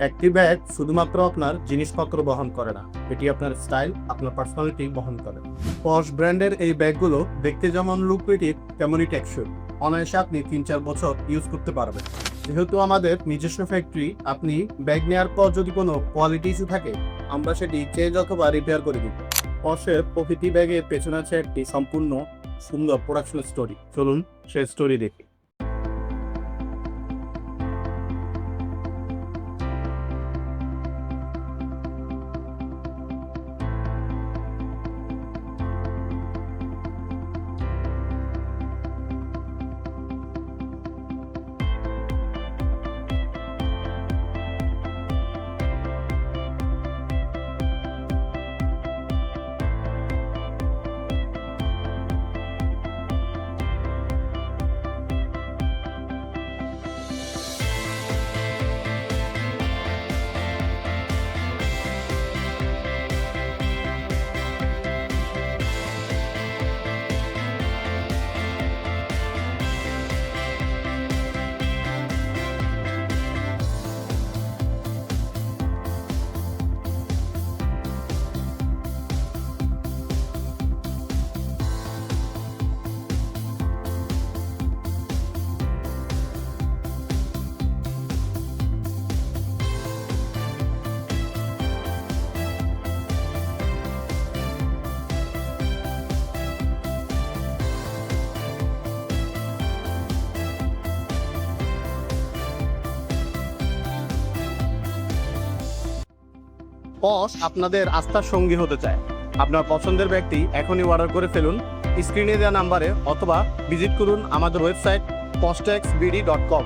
একটি ব্যাগ শুধুমাত্র আপনার জিনিসপত্র বহন করে না, এটি আপনার স্টাইল, আপনার পার্সোনালিটি বহন করে। পশ ব্র্যান্ডের এই ব্যাগগুলো দেখতে যেমন লুক্রেটিভ তেমনই টেকসই। অনায়াসে আপনি 3-4 বছর ইউজ করতে পারবেন। যেহেতু আমাদের নিজস্ব ফ্যাক্টরি, আপনি ব্যাগ নেওয়ার পর যদি কোনো কোয়ালিটি ইস্যু থাকে, আমরা সেটি চেঞ্জ অথবা রিপেয়ার করে দিব। পশের প্রতিটি ব্যাগের পেছনে আছে একটি সম্পূর্ণ সুন্দর প্রোডাকশন স্টোরি। চলুন সেই স্টোরি দেখি। পশ আপনাদের আস্থার সঙ্গী হতে চায়। আপনার পছন্দের ব্যাগটি এখনই অর্ডার করে ফেলুন স্ক্রিনে দেওয়া নাম্বারে, অথবা ভিজিট করুন আমাদের ওয়েবসাইট poshtaxbd.com।